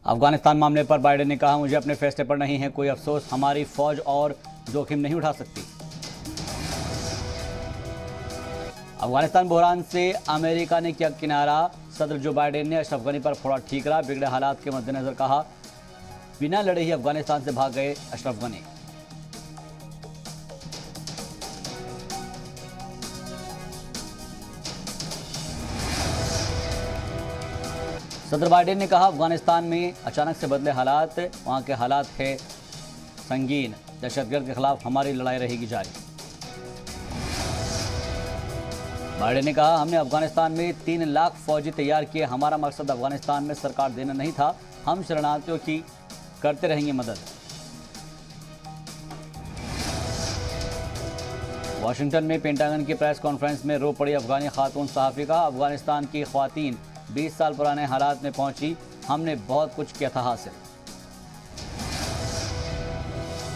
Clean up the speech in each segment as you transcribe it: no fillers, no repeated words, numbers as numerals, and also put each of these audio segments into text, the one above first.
अफगानिस्तान मामले पर बाइडेन ने कहा, मुझे अपने फैसले पर नहीं है कोई अफसोस, हमारी फौज और जोखिम नहीं उठा सकती। अफगानिस्तान बहरान से अमेरिका ने किया किनारा, सदर जो बाइडेन ने अशरफ गनी पर फोड़ा ठीकरा, बिगड़े हालात के मद्देनजर कहा, बिना लड़े ही अफगानिस्तान से भाग गए अशरफ गनी। सदर बाइडेन ने कहा, अफगानिस्तान में अचानक से बदले हालात, वहां के हालात है संगीन, दहशतगर्द के खिलाफ हमारी लड़ाई रहेगी जारी। बाइडेन ने कहा, हमने अफगानिस्तान में 3 लाख फौजी तैयार किए, हमारा मकसद अफगानिस्तान में सरकार देना नहीं था, हम शरणार्थियों की करते रहेंगे मदद। वाशिंगटन में पेंटागन की प्रेस कॉन्फ्रेंस में रो पड़ी अफगानी खातून सहाफ़ी का, अफगानिस्तान की ख्वातीन 20 साल पुराने हालात में पहुंची, हमने बहुत कुछ किया था हासिल।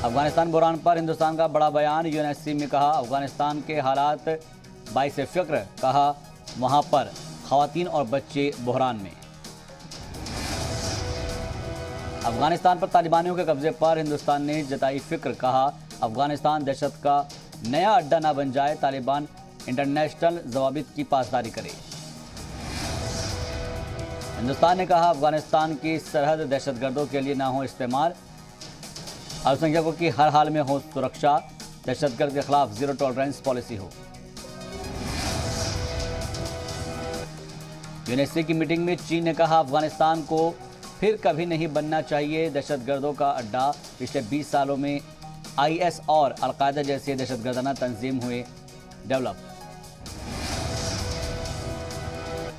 अफगानिस्तान बहरान पर हिंदुस्तान का बड़ा बयान, यूएनएससी में कहा, अफगानिस्तान के हालात बाइस फ़िक्र, कहा वहां पर ख्वातीन और बच्चे बहरान में। अफगानिस्तान पर तालिबानियों के कब्जे पर हिंदुस्तान ने जताई फिक्र, कहा अफगानिस्तान दहशत का नया अड्डा न बन जाए, तालिबान इंटरनेशनल ज़वाबित की पासदारी करे। हिंदुस्तान ने कहा, अफगानिस्तान की सरहद दहशतगर्दों के लिए ना हो इस्तेमाल, अल्पसंख्यकों की हर हाल में हो सुरक्षा, दहशतगर्द के खिलाफ जीरो टॉलरेंस पॉलिसी हो। यूएनएससी की मीटिंग में चीन ने कहा, अफगानिस्तान को फिर कभी नहीं बनना चाहिए दहशतगर्दों का अड्डा, पिछले 20 सालों में आईएस और अलकायदा जैसे दहशतगर्दाना तंजीम हुए डेवलप।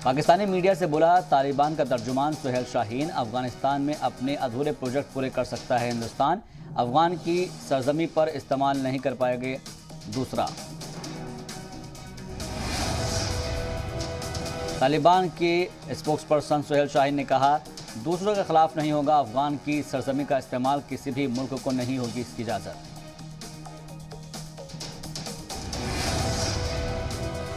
पाकिस्तानी मीडिया से बोला तालिबान का तर्जुमान सुहेल शाहीन, अफगानिस्तान में अपने अधूरे प्रोजेक्ट पूरे कर सकता है हिंदुस्तान, अफगान की सरजमी पर इस्तेमाल नहीं कर पाएंगे दूसरा। तालिबान के स्पोक्सपर्सन सुहेल शाहीन ने कहा, दूसरों के खिलाफ नहीं होगा, अफगान की सरजमी का इस्तेमाल, किसी भी मुल्क को नहीं होगी इसकी इजाज़त।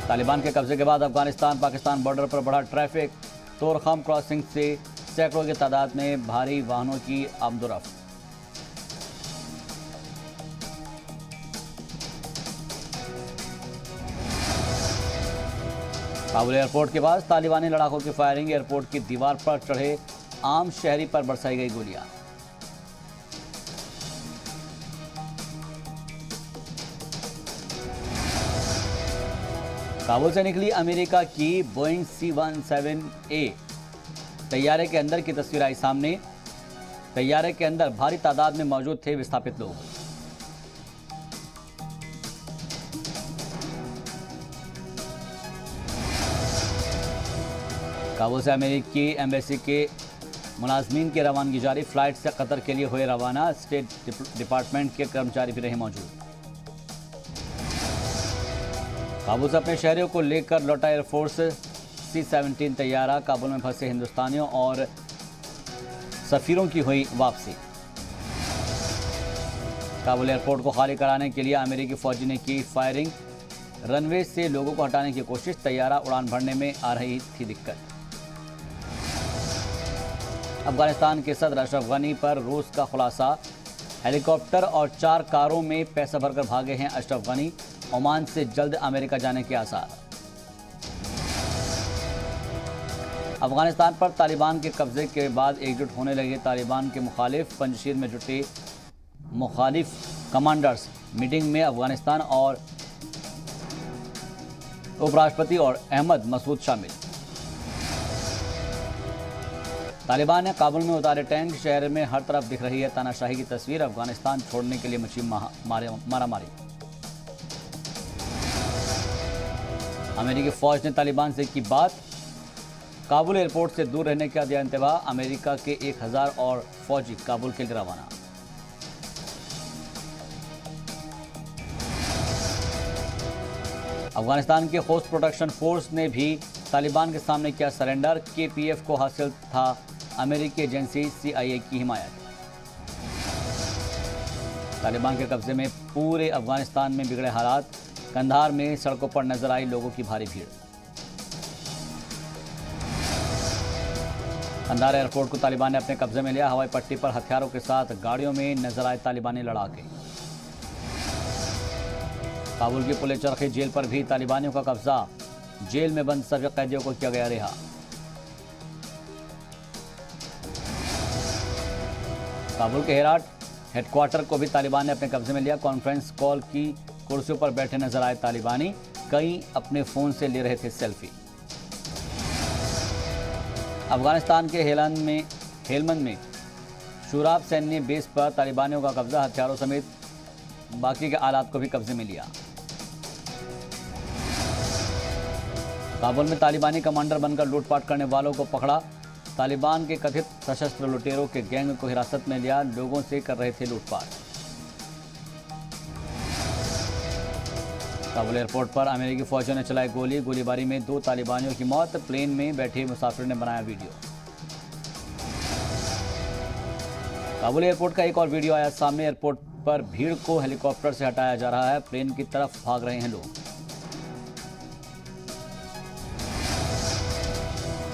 तालिबान के कब्जे के बाद अफगानिस्तान पाकिस्तान बॉर्डर पर बढ़ा ट्रैफिक, तोरखम क्रॉसिंग से सैकड़ों की तादाद में भारी वाहनों की आमदोरफ्त। काबुल एयरपोर्ट के पास तालिबानी लड़ाकों की फायरिंग, एयरपोर्ट की दीवार पर चढ़े आम शहरी पर बरसाई गई गोलियां। काबुल से निकली अमेरिका की बोइंग C-17A तैयारे के अंदर की तस्वीर आई सामने, तैयारे के अंदर भारी तादाद में मौजूद थे विस्थापित लोग। काबुल से अमेरिकी एम्बेसी के मुलाजमीन की रवानगी जारी, फ्लाइट से कतर के लिए हुए रवाना, स्टेट डिपार्टमेंट के कर्मचारी भी रहे मौजूद। काबुल से अपने शहरियों को लेकर लौटा एयरफोर्स C-17 तैयारा, काबुल में फंसे हिंदुस्तानियों और सफीरों की हुई वापसी। काबुल एयरपोर्ट को खाली कराने के लिए अमेरिकी फौजी ने की फायरिंग, रनवे से लोगों को हटाने की कोशिश, तैयारा उड़ान भरने में आ रही थी दिक्कत। अफगानिस्तान के सदर अशरफ गनी पर रूस का खुलासा, हेलीकॉप्टर और 4 कारों में पैसा भरकर भागे हैं अशरफ गनी, ओमान से जल्द अमेरिका जाने के आसार। अफगानिस्तान पर तालिबान के कब्जे के बाद एकजुट होने लगे तालिबान के मुखालिफ, पंजशीर में जुटे मुखालिफ कमांडर्स, मीटिंग में अफगानिस्तान और उपराष्ट्रपति और अहमद मसूद शामिल। तालिबान ने काबुल में उतारे टैंक, शहर में हर तरफ दिख रही है तानाशाही की तस्वीर, अफगानिस्तान छोड़ने के लिए मची मारामारी। अमेरिकी फौज ने तालिबान से की बात, काबुल एयरपोर्ट से दूर रहने का दिया इंतबाह, अमेरिका के 1000 और फौजी काबुल के लिए रवाना। अफगानिस्तान के होस्ट प्रोटेक्शन फोर्स ने भी तालिबान के सामने किया सरेंडर, KPF को हासिल था अमेरिकी एजेंसी CIA की हिमायत। तालिबान के कब्जे में पूरे अफगानिस्तान में बिगड़े हालात, कंधार में सड़कों पर नजर आई लोगों की भारी भीड़। कंधार एयरपोर्ट को तालिबान ने अपने कब्जे में लिया। हवाई पट्टी पर हथियारों के साथ गाड़ियों में नजर आए तालिबानी लड़ाके। काबुल की पुलिस चरखी जेल पर भी तालिबानियों का कब्जा। जेल में बंद सभी कैदियों को किया गया रिहा। काबुल के हेराट हेडक्वार्टर को भी तालिबान ने अपने कब्जे में लिया। कॉन्फ्रेंस कॉल की कुर्सियों पर बैठे नजर आए तालिबानी। कई अपने फोन से ले रहे थे सेल्फी। अफगानिस्तान के हेलमंद में शुराब सैन्य बेस पर तालिबानियों का कब्जा। हथियारों समेत बाकी के आलात को भी कब्जे में लिया। काबुल में तालिबानी कमांडर बनकर लूटपाट करने वालों को पकड़ा। तालिबान के कथित सशस्त्र लुटेरों के गैंग को हिरासत में लिया। लोगों से कर रहे थे लूटपाट। काबुल एयरपोर्ट पर अमेरिकी फौजियों ने चलाई गोली। गोलीबारी में 2 तालिबानियों की मौत। प्लेन में बैठे मुसाफिर ने बनाया वीडियो। काबुल एयरपोर्ट का एक और वीडियो आया सामने। एयरपोर्ट पर भीड़ को हेलीकॉप्टर से हटाया जा रहा है। प्लेन की तरफ भाग रहे हैं लोग।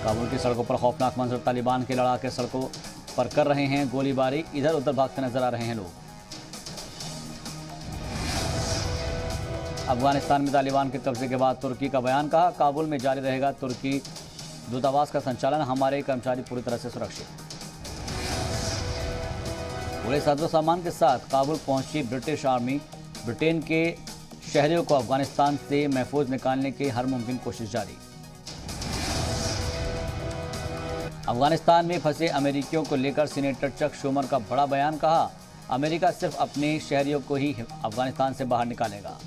काबुल की सड़कों पर खौफनाक मंजर। तालिबान के लड़ाके सड़कों पर कर रहे हैं गोलीबारी। इधर उधर भागते नजर आ रहे हैं लोग। अफगानिस्तान में तालिबान के कब्जे के बाद तुर्की का बयान। कहा, काबुल में जारी रहेगा तुर्की दूतावास का संचालन। हमारे कर्मचारी पूरी तरह से सुरक्षित। पूरे साजो सामान के साथ काबुल पहुंची ब्रिटिश आर्मी। ब्रिटेन के शहरियों को अफगानिस्तान से महफूज निकालने की हर मुमकिन कोशिश जारी। अफगानिस्तान में फंसे अमेरिकियों को लेकर सीनेटर चक शूमर का बड़ा बयान। कहा, अमेरिका सिर्फ अपने शहरियों को ही अफगानिस्तान से बाहर निकालेगा।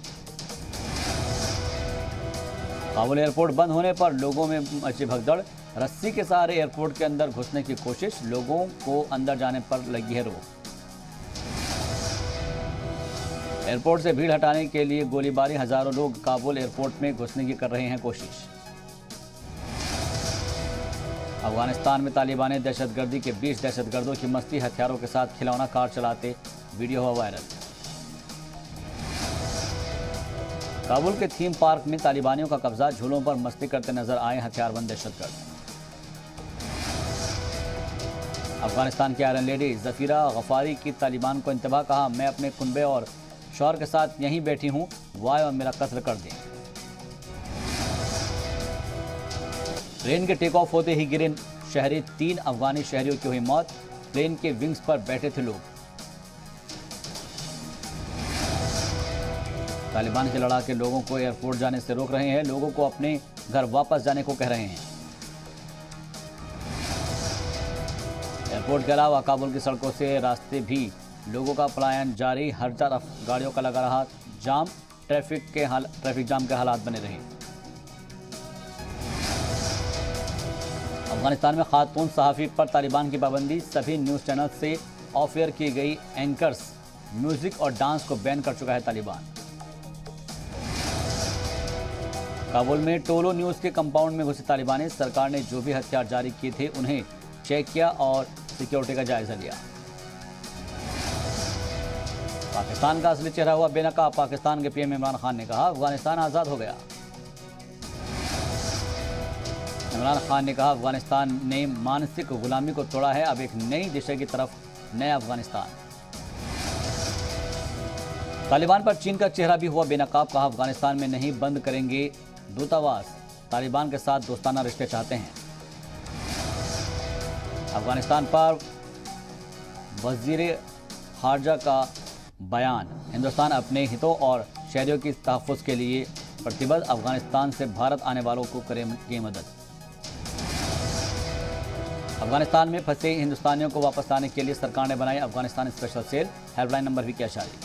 काबुल एयरपोर्ट बंद होने पर लोगों में मची भगदड़। रस्सी के सहारे एयरपोर्ट के अंदर घुसने की कोशिश। लोगों को अंदर जाने पर लगी है रोक। एयरपोर्ट से भीड़ हटाने के लिए गोलीबारी। हजारों लोग काबुल एयरपोर्ट में घुसने की कर रहे हैं कोशिश। अफगानिस्तान में तालिबानी दहशतगर्दी के 20 दहशतगर्दों की मस्ती। हथियारों के साथ खिलौना कार चलाते वीडियो हुआ वायरल। काबुल के थीम पार्क में तालिबानियों का कब्जा। झूलों पर मस्ती करते नजर आए हथियारबंद दहशतगर्द। अफगानिस्तान की आयरन लेडी जफीरा गफारी की तालिबान को इंतबा। कहा, मैं अपने कुनबे और शौहर के साथ यहीं बैठी हूं। वाय और मेरा कत्ल कर दें। प्लेन के टेक ऑफ होते ही गिरे शहरी। 3 अफगानी शहरियों की हुई मौत। प्लेन के विंग्स पर बैठे थे लोग। तालिबान के लड़ाके लोगों को एयरपोर्ट जाने से रोक रहे हैं। लोगों को अपने घर वापस जाने को कह रहे हैं। एयरपोर्ट के अलावा काबुल की सड़कों से रास्ते भी लोगों का पलायन जारी। हर तरफ गाड़ियों का लगा रहा जाम। ट्रैफिक जाम के हालात बने रहे। अफगानिस्तान में खातून सहाफ़ी पर तालिबान की पाबंदी। सभी न्यूज़ चैनल से ऑफ एयर की गई एंकर्स। म्यूजिक और डांस को बैन कर चुका है तालिबान। काबुल में टोलो न्यूज़ के कंपाउंड में घुसे तालिबानी। सरकार ने जो भी हथियार जारी किए थे उन्हें चेक किया और सिक्योरिटी का जायजा लिया। पाकिस्तान का असली चेहरा हुआ बेनकाब। पाकिस्तान के पीएम इमरान खान ने कहा, अफगानिस्तान आज़ाद हो गया। इमरान खान ने कहा, अफगानिस्तान ने मानसिक गुलामी को तोड़ा है। अब एक नई दिशा की तरफ नया अफगानिस्तान। तालिबान पर चीन का चेहरा भी हुआ बेनकाब। कहा, अफगानिस्तान में नहीं बंद करेंगे दूतावास। तालिबान के साथ दोस्ताना रिश्ते चाहते हैं। अफगानिस्तान पर वजीर खारजा का बयान। हिंदुस्तान अपने हितों और शहरियों की तहफ़्फ़ुज़ के लिए प्रतिबद्ध। अफगानिस्तान से भारत आने वालों को करेंगे मदद। अफगानिस्तान में फंसे हिंदुस्तानियों को वापस लाने के लिए सरकार ने बनाई Afghanistan special cell. Helpline number भी किया जारी।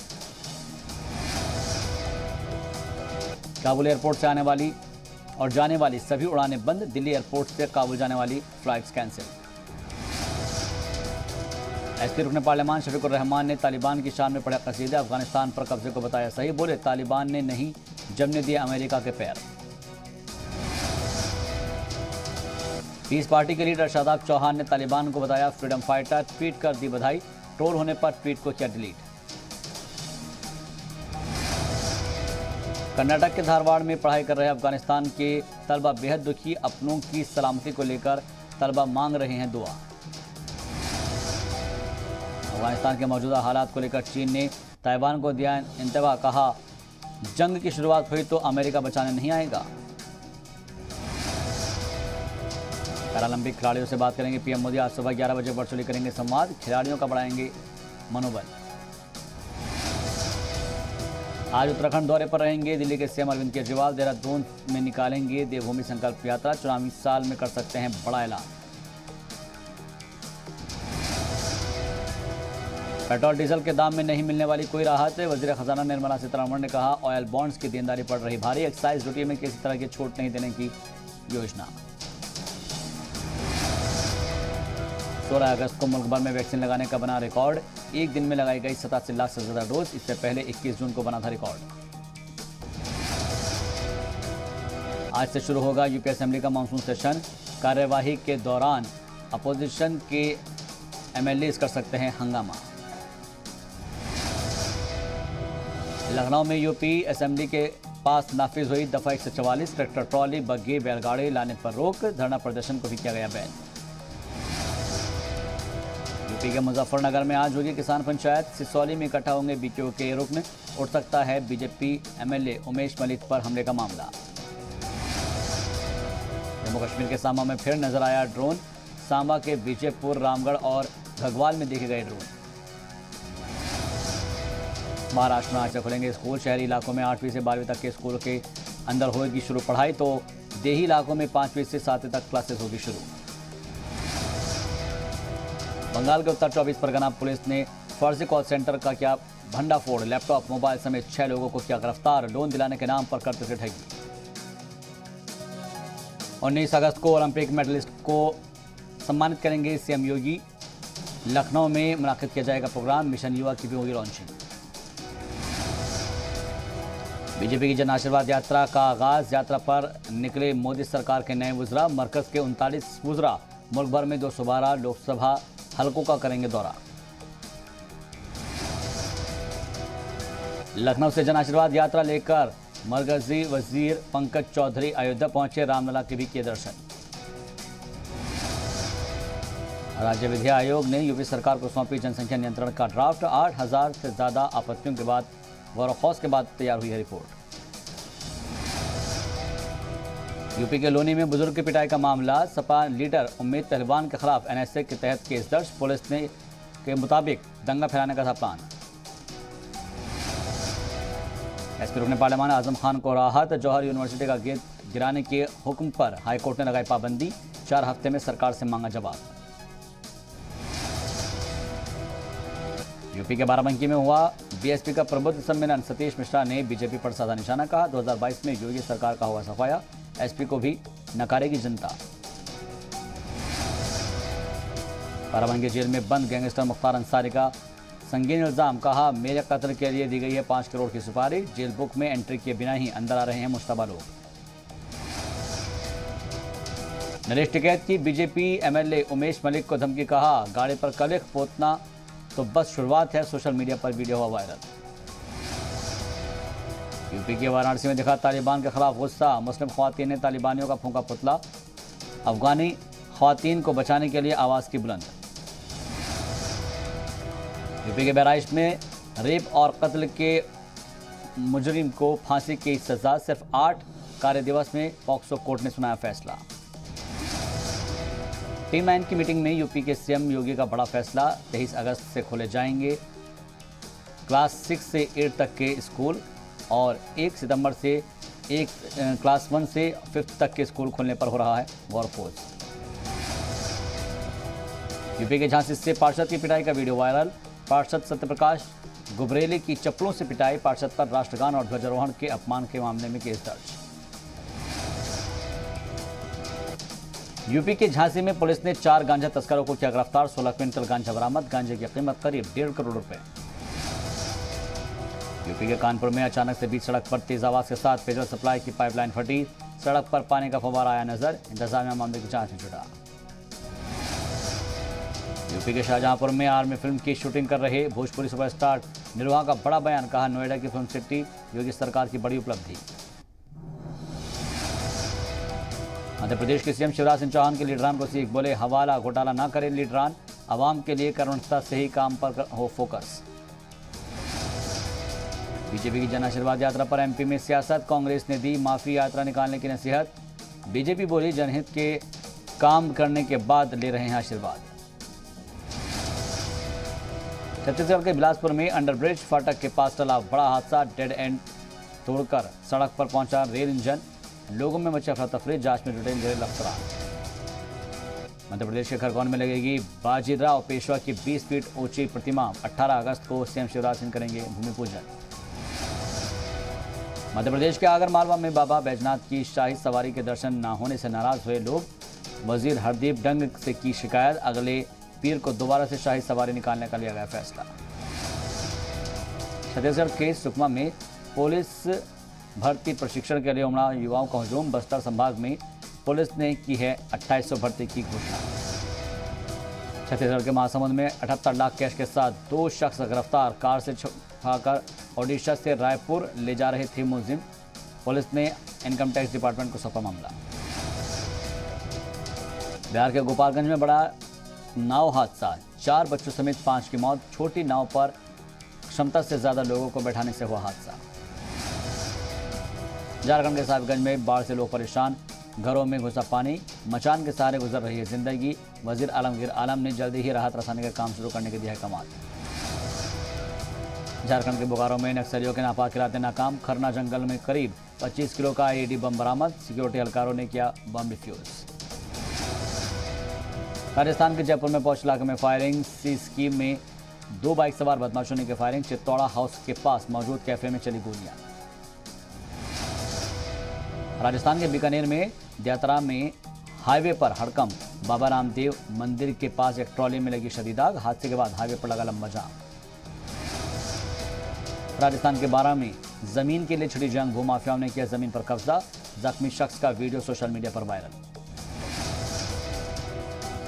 काबुल एयरपोर्ट से आने वाली और जाने वाली सभी उड़ानें बंद। दिल्ली एयरपोर्ट से काबुल जाने वाली फ्लाइट्स कैंसिल। एसपी रुकन पार्लियामान शफीकुर रहमान ने तालिबान की शान में पढ़ा कसीदा। अफगानिस्तान पर कब्जे को बताया सही। बोले, तालिबान ने नहीं जमने दिए अमेरिका के पैर। पीस पार्टी के लीडर शादाब चौहान ने तालिबान को बताया फ्रीडम फाइटर। ट्वीट कर दी बधाई। ट्रोल होने पर ट्वीट को किया डिलीट। कर्नाटक के धारवाड़ में पढ़ाई कर रहे अफगानिस्तान के तलबा बेहद दुखी। अपनों की सलामती को लेकर तलबा मांग रहे हैं दुआ। अफगानिस्तान के मौजूदा हालात को लेकर चीन ने ताइवान को दिया इंतबाह, कहा जंग की शुरुआत हुई तो अमेरिका बचाने नहीं आएगा। पैरालंपिक खिलाड़ियों से बात करेंगे पीएम मोदी। आज सुबह 11 बजे वर्चुअली करेंगे संवाद, खिलाड़ियों का बढ़ाएंगे मनोबल। आज उत्तराखंड दौरे पर रहेंगे दिल्ली के सीएम अरविंद केजरीवाल। देहरादून में निकालेंगे देवभूमि संकल्प यात्रा। चुनावी साल में कर सकते हैं बड़ा ऐलान। पेट्रोल डीजल के दाम में नहीं मिलने वाली कोई राहत। वजीर खजाना निर्मला सीतारमण ने कहा ऑयल बॉन्ड्स की देनदारी पड़ रही भारी। एक्साइज ड्यूटी में किसी तरह की छूट नहीं देने की योजना। 16 अगस्त को मुल्क भर में वैक्सीन लगाने का बना रिकॉर्ड। एक दिन में लगाई गई 87 लाख से ज्यादा डोज। इससे पहले 21 जून को बना था रिकॉर्ड। आज से शुरू होगा यूपी असेंबली का मानसून सेशन। कार्यवाही के दौरान अपोजिशन के एमएलए कर सकते हैं हंगामा। लखनऊ में यूपी असेंबली के पास नाफिज हुई दफा 144। ट्रैक्टर ट्रॉली बग्गी बैलगाड़ी लाने पर रोक। धरना प्रदर्शन को भी किया गया बैन। यूपी के मुजफ्फरनगर में आज होगी किसान पंचायत। सिसौली में इकट्ठा होंगे बीकेयू के रुकन। उठ सकता है बीजेपी एमएलए उमेश मलिक पर हमले का मामला। जम्मू कश्मीर के सांबा में फिर नजर आया ड्रोन। सांबा के विजयपुर, रामगढ़ और घगवाल में देखे गए ड्रोन। महाराष्ट्र में आज से खुलेंगे स्कूल। शहरी इलाकों में 8वीं से 12वीं तक के स्कूल के अंदर होगी शुरू पढ़ाई, तो देही इलाकों में 5वीं से 7वीं तक क्लासेस होगी शुरू। बंगाल के उत्तर 24 परगना पुलिस ने फर्जी कॉल सेंटर का किया भंडाफोड़। लैपटॉप, मोबाइल समेत 6 लोगों को किया गिरफ्तार। लोन दिलाने के नाम पर करते थे ठगी। 19 अगस्त को ओलंपिक मेडलिस्ट को सम्मानित करेंगे सीएम योगी। लखनऊ में मुनाकिद किया जाएगा प्रोग्राम। मिशन युवा की भी होगी लॉन्चिंग। बीजेपी की जन आशीर्वाद यात्रा का आगाज। यात्रा पर निकले मोदी सरकार के नए वुज़रा। मरकज के 39 वुज़रा मुल्क भर में 212 लोकसभा हलकों का करेंगे दौरा। लखनऊ से जन आशीर्वाद यात्रा लेकर मरकजी वजीर पंकज चौधरी अयोध्या पहुंचे। रामलला के भी किए दर्शन। राज्य विधि आयोग ने यूपी सरकार को सौंपी जनसंख्या नियंत्रण का ड्राफ्ट। 8000 से ज्यादा आपत्तियों के बाद गौरखौज के बाद तैयार हुई है रिपोर्ट। यूपी के लोनी में बुजुर्ग की पिटाई का मामला। सपा लीडर उम्मीद पहलवान के खिलाफ एनएसए के तहत केस दर्ज। पुलिस ने के मुताबिक दंगा फैलाने का था प्लान। एसपी रुकने पार्लियामान आजम खान को राहत। जौहर यूनिवर्सिटी का गेट गिराने के हुक्म पर हाईकोर्ट ने लगाई पाबंदी। 4 हफ्ते में सरकार से मांगा जवाब। यूपी के बाराबंकी में हुआ बीएसपी का प्रबुद्ध सम्मेलन। सतीश मिश्रा ने बीजेपी पर साधा निशाना। कहा 2022 में योगी सरकार का हुआ सफाया। एसपी को भी नकारेगी जनता। बाराबंकी जेल में बंद गैंगस्टर मुख्तार अंसारी का संगीन इल्जाम। कहा मेरे कत्ल के लिए दी गई है 5 करोड़ की सुपारी। जेल बुक में एंट्री किए बिना ही अंदर आ रहे हैं मुश्तबा लोग। नरेश टिकैत की बीजेपी एमएलए उमेश मलिक को धमकी। कहा गाड़ी पर कलिख पोतना तो बस शुरुआत है। सोशल मीडिया पर वीडियो हुआ वायरल। यूपी के वाराणसी में दिखा तालिबान के खिलाफ गुस्सा। मुस्लिम ख्वातीन ने तालिबानियों का फूंका पुतला। अफगानी ख्वातीन को बचाने के लिए आवाज़ की बुलंद। यूपी के बहराइच में रेप और कत्ल के मुजरिम को फांसी की सजा। सिर्फ 8 कार्य दिवस में पॉक्सो कोर्ट ने सुनाया फैसला। टीम 9 की मीटिंग में यूपी के सीएम योगी का बड़ा फैसला। 23 अगस्त से खोले जाएंगे क्लास 6 से 8 तक के स्कूल और 1 सितंबर से क्लास 1 से 5th तक के स्कूल खोलने पर हो रहा है गौर-खोज। यूपी के झांसी से पार्षद की पिटाई का वीडियो वायरल। पार्षद सत्यप्रकाश गुबरेली की चप्पलों से पिटाई। पार्षद पर राष्ट्रगान और ध्वजारोहण के अपमान के मामले में केस दर्ज। यूपी के झांसी में पुलिस ने 4 गांजा तस्करों को किया गिरफ्तार। 16 क्विंटल गांजा बरामद। गांजे की कीमत करीब 1.5 करोड़ रुपए। यूपी के कानपुर में अचानक से बीच सड़क पर तेज आवाज के साथ पेयजल सप्लाई की पाइपलाइन फटी। सड़क पर पानी का फव्वारा आया नजर। इंतजामिया मामले की जांच में जुटा। यूपी के शाहजहांपुर में आर्मी फिल्म की शूटिंग कर रहे भोजपुरी सुपरस्टार निर्वाह का बड़ा बयान। कहा नोएडा की फिल्म सिटी योगी सरकार की बड़ी उपलब्धि। मध्य प्रदेश के सीएम शिवराज सिंह चौहान के लीडरान को सीख, बोले हवाला घोटाला ना करें लीडरान, आवाम के लिए करुणता से ही काम पर हो फोकस। बीजेपी की जन आशीर्वाद यात्रा पर एमपी में सियासत, कांग्रेस ने दी माफी यात्रा निकालने की नसीहत, बीजेपी बोली जनहित के काम करने के बाद ले रहे हैं आशीर्वाद। छत्तीसगढ़ के बिलासपुर में अंडरब्रिज फाटक के पास टला बड़ा हादसा, डेड एंड तोड़कर सड़क पर पहुंचा रेल इंजन, लोगों में मची अफरा तफरी, जांच में जुटे रेल अफसरान। मध्य प्रदेश के खरगोन में लगेगी बाजीराव पेशवा की 20 फीट ऊंची प्रतिमा, 18 अगस्त को सीएम शिवराज सिंह करेंगे भूमि पूजन। मध्य प्रदेश के आगरमालवा में बाबा बैजनाथ की शाही सवारी के दर्शन न होने से नाराज हुए लोग, वजीर हरदीप डंग से की शिकायत, अगले पीर को दोबारा से शाही सवारी निकालने का लिया गया फैसला। छत्तीसगढ़ के सुकमा में पुलिस भर्ती प्रशिक्षण के लिए उमड़ा युवाओं का हुजूम, बस्तर संभाग में पुलिस ने की है 2800 भर्ती की घोषणा। छत्तीसगढ़ के महासमुंद में 78 लाख कैश के साथ 2 शख्स गिरफ्तार, कार से छुपाकर ओडिशा से रायपुर ले जा रहे थे मुलजिम, पुलिस ने इनकम टैक्स डिपार्टमेंट को सौंपा मामला। बिहार के गोपालगंज में बड़ा नाव हादसा, 4 बच्चों समेत 5 की मौत, छोटी नाव पर क्षमता से ज्यादा लोगों को बैठाने से हुआ हादसा। झारखंड के साहिबगंज में बाढ़ से लोग परेशान, घरों में घुसा पानी, मचान के सहारे गुजर रही है जिंदगी, वजीर आलमगीर आलम ने जल्दी ही राहत रसाने का काम शुरू करने के दिया है कमाल। झारखंड के बोकारो में नक्सलियों के नापाक इरादे नाकाम, खरना जंगल में करीब 25 किलो का आईईडी बम बरामद, सिक्योरिटी एहलकारों ने किया बम डिफ्यूज। राजस्थान के जयपुर में पौष इलाके में फायरिंग, सी स्कीम में 2 बाइक सवार बदमाशों ने की फायरिंग, चित्तौड़ा हाउस के पास मौजूद कैफे में चली गोलियां। राजस्थान के बीकानेर में दयात्रा में हाईवे पर हड़कंप, बाबा रामदेव मंदिर के पास एक ट्रॉली में लगी शदीद आग, हादसे के बाद हाईवे पर लगा लंबा जाम। राजस्थान के बारां में जमीन के लिए छिड़ी जंग, भूमाफियाओं ने किया जमीन पर कब्जा, जख्मी शख्स का वीडियो सोशल मीडिया पर वायरल।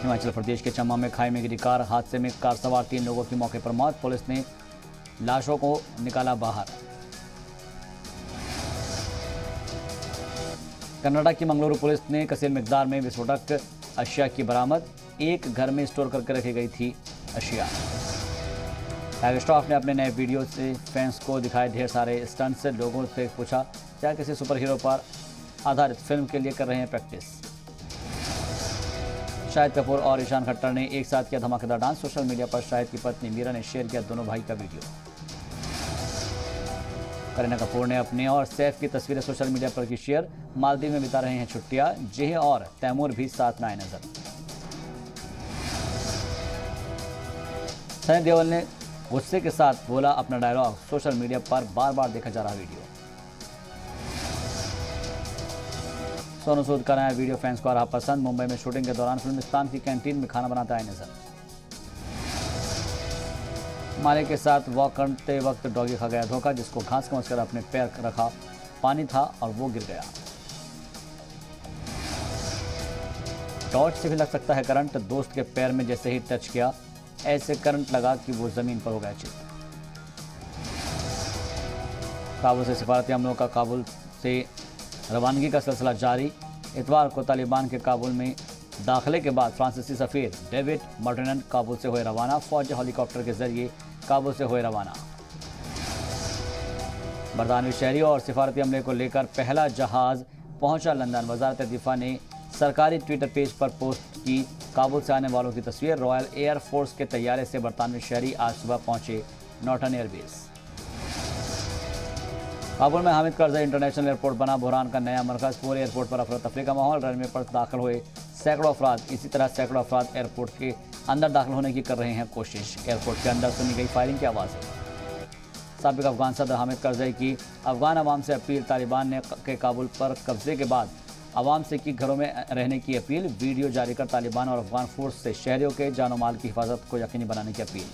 हिमाचल प्रदेश के चम्बा में खाई में गिरी कार, हादसे में कार सवार 3 लोगों की मौके पर मौत, पुलिस ने लाशों को निकाला बाहर। कनाडा की मंगलुरु पुलिस ने कसीर मिकदार में विस्फोटक अशिया की बरामद, एक घर में स्टोर करके रखी गई थी अशिया। टाइगर श्रॉफ ने अपने नए वीडियो से फैंस को दिखाए ढेर सारे स्टंट से, लोगों से पूछा क्या किसी सुपर हीरो पर आधारित फिल्म के लिए कर रहे हैं प्रैक्टिस। शाहिद कपूर और ईशान खट्टर ने एक साथ किया धमाकेदार डांस, सोशल मीडिया पर शाहिद की पत्नी मीरा ने शेयर किया दोनों भाई का वीडियो। करीना कपूर ने अपने और सैफ की तस्वीरें सोशल मीडिया पर की शेयर, मालदीव में बिता रहे हैं छुट्टियां, जेह और तैमूर भी साथ में आए नजर। सनी देओल ने गुस्से के साथ बोला अपना डायलॉग, सोशल मीडिया पर बार बार देखा जा रहा वीडियो। सोनू सूद का नया वीडियो फैंस को आ रहा पसंद, मुंबई में शूटिंग के दौरान फिल्मिस्तान की कैंटीन में खाना बनाता आए नजर। मालिक के साथ वॉक करते वक्त डॉगी खा गया धोखा, जिसको घास समझकर अपने पैर रखा, पानी था और वो गिर गया। टॉर्च से भी लग सकता है करंट, दोस्त के पैर में जैसे ही टच किया ऐसे करंट लगा कि वो जमीन पर हो गया चित। काबुल से सिफारती अमलों का काबुल से रवानगी का सिलसिला जारी, इतवार को तालिबान के काबुल में दाखिले के बाद फ्रांसीसी सफीर डेविड मार्टिनेंट काबुल से हुए रवाना, फौजी हेलीकॉप्टर के जरिए काबुल से हुए रवाना। बरतानवी शहरी और सिफारती अमले को लेकर पहला जहाज पहुंचा लंदन, वजारत दिफा ने सरकारी ट्विटर पेज पर पोस्ट की काबुल से आने वालों की तस्वीर, रॉयल एयर फोर्स के तैयारे से बरतानवी शहरी आज सुबह पहुंचे नॉर्टन एयरबेस। काबुल में हामिद करज़ई इंटरनेशनल एयरपोर्ट बना बुरहान का नया मरकज, पूरे एयरपोर्ट पर अफरा तफरी का माहौल, रनवे पर दाखिल हुए सैकड़ों अफराद, इसी तरह सैकड़ों अफराद एयरपोर्ट के अंदर दाखिल होने की कर रहे हैं कोशिश। एयरपोर्ट के अंदर सुनी गई फायरिंग की आवाज़। साबिक अफगान सदर हामिद करज़ई की अफगान अवाम से अपील, तालिबान ने के काबुल पर कब्जे के बाद अवाम से की घरों में रहने की अपील, वीडियो जारी कर तालिबान और अफगान फोर्स से शहरियों के जानो माल की हिफाजत को यकीनी बनाने की अपील।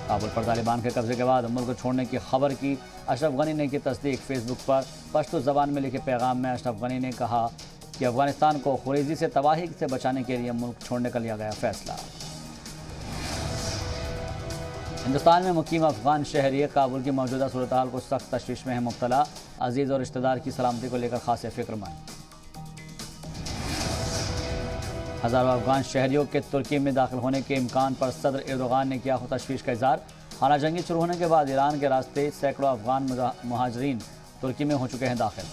काबुल पर तालिबान के कब्जे के बाद मुल्क छोड़ने की खबर की अशरफ गनी ने की तस्दीक, फेसबुक पर पश्तो ज़बान में लिखे पैगाम में अशरफ गनी ने कहा कि अफगानिस्तान को खुरेजी से तबाही से बचाने के लिए मुल्क छोड़ने का लिया गया फैसला। हिंदुस्तान में मुकीम अफगान शहरी काबुल की मौजूदा सूरत हाल को सख्त तशवीश में है मुब्तला, अजीज़ और रिश्तेदार की सलामती को लेकर खासे फिक्रमंद। हज़ारों अफगान शहरियों के तुर्की में दाखिल होने के इम्कान पर सदर एर्दोगान ने किया तशवीश का इज़हार। हालांकि जंगी शुरू होने के बाद ईरान के रास्ते सैकड़ों अफगान मुहाजिरीन तुर्की में हो चुके हैं दाखिल।